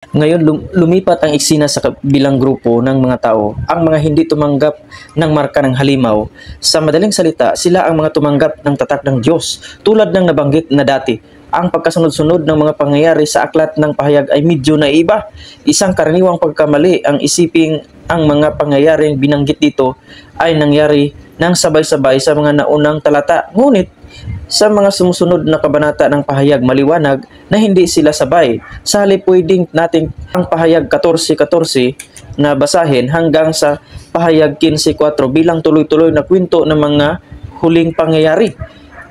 Ngayon lumipat ang eksena sa kabilang grupo ng mga tao, ang mga hindi tumanggap ng marka ng halimaw. Sa madaling salita, sila ang mga tumanggap ng tatak ng Diyos. Tulad ng nabanggit na dati, ang pagkasunod-sunod ng mga pangyayari sa aklat ng pahayag ay medyo naiba. Isang karaniwang pagkamali ang isiping ang mga pangyayaring binanggit dito ay nangyari ng sabay-sabay sa mga naunang talata. Ngunit sa mga sumusunod na kabanata ng pahayag maliwanag na hindi sila sabay. Sa halip pwedeng natin ang pahayag 14:14 na basahin hanggang sa pahayag 15:4 bilang tuloy-tuloy na kwento ng mga huling pangyayari.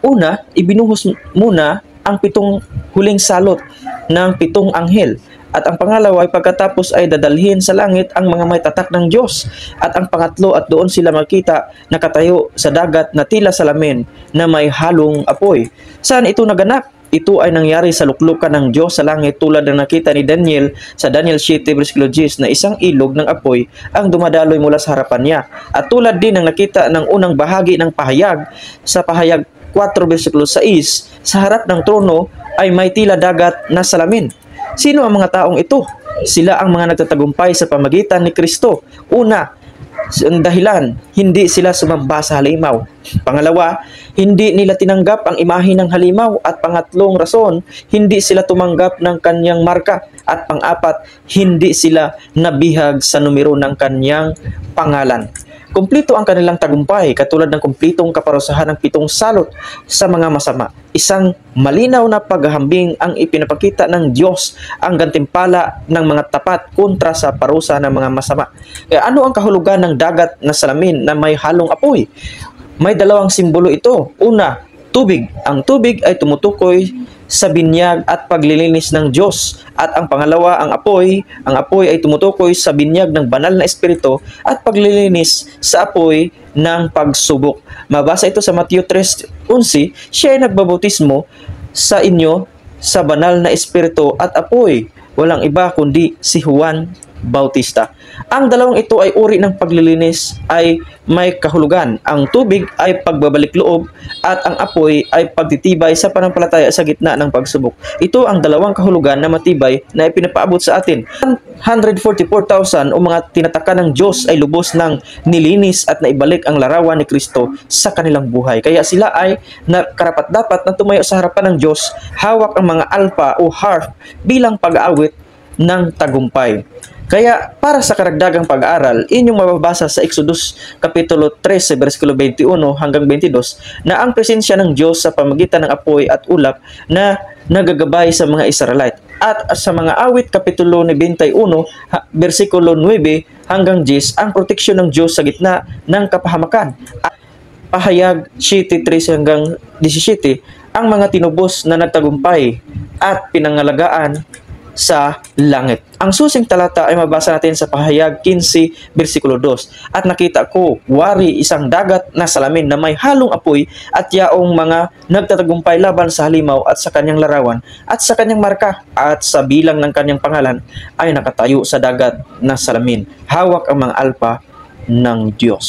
Una, ibinuhos muna ang 7 huling salot ng 7 anghel. At ang pangalawa ay pagkatapos ay dadalhin sa langit ang mga may tatak ng Diyos. At ang pangatlo at doon sila makita nakatayo sa dagat na tila salamin na may halong apoy. Saan ito naganap? Ito ay nangyari sa luklukan ng Diyos sa langit tulad ng nakita ni Daniel sa Daniel 7:10 na isang ilog ng apoy ang dumadaloy mula sa harapan niya. At tulad din ng nakita ng unang bahagi ng pahayag sa pahayag 4:6, sa harap ng trono ay may tila dagat na salamin. Sino ang mga taong ito? Sila ang mga nagtatagumpay sa pamagitan ni Kristo. Una, ang dahilan, hindi sila sumamba sa halimaw. Pangalawa, hindi nila tinanggap ang imahe ng halimaw. At pangatlong rason, hindi sila tumanggap ng kanyang marka. At pang-apat, hindi sila nabihag sa numero ng kanyang pangalan. Kumpleto ang kanilang tagumpay, katulad ng kumpletong kaparusahan ng 7 salot sa mga masama. Isang malinaw na paghahambing ang ipinapakita ng Diyos, ang gantimpala ng mga tapat kontra sa parusa ng mga masama. Kaya ano ang kahulugan ng dagat na salamin na may halong apoy? May dalawang simbolo ito. Una, tubig. Ang tubig ay tumutukoy sa binyag at paglilinis ng Diyos. At ang pangalawa, ang apoy. Ang apoy ay tumutukoy sa binyag ng banal na espiritu at paglilinis sa apoy ng pagsubok. Mabasa ito sa Matthew 3:11, siya ay nagbabautismo sa inyo sa banal na espiritu at apoy. Walang iba kundi si Juan Bautista. Ang dalawang ito ay uri ng paglilinis ay may kahulugan. Ang tubig ay pagbabalik loob at ang apoy ay pagtitibay sa pananampalataya sa gitna ng pagsubok. Ito ang dalawang kahulugan na matibay na ipinapaabot sa atin. 144,000 o mga tinatakan ng Diyos ay lubos ng nilinis at naibalik ang larawan ni Kristo sa kanilang buhay. Kaya sila ay karapat-dapat na tumayo sa harapan ng Diyos, hawak ang mga alpa o harp bilang pag-aawit ng tagumpay. Kaya para sa karagdagang pag-aaral, inyong mababasa sa Exodus Kapitulo 13, versikulo 21 hanggang 22 na ang presensya ng Diyos sa pamagitan ng apoy at ulap na nagagabay sa mga Israelite. At sa mga awit Kapitulo 21, versikulo 9 hanggang 10, ang proteksyon ng Diyos sa gitna ng kapahamakan. At pahayag 7:3 hanggang 17, ang mga tinubos na nagtagumpay at pinangalagaan sa langit. Ang susing talata ay mabasa natin sa pahayag 15, versikulo 2. At nakita ko, wari isang dagat na salamin na may halong apoy at yaong mga nagtatagumpay laban sa halimaw at sa kanyang larawan at sa kanyang marka at sa bilang ng kanyang pangalan ay nakatayo sa dagat na salamin. Hawak ang mga alpa ng Diyos.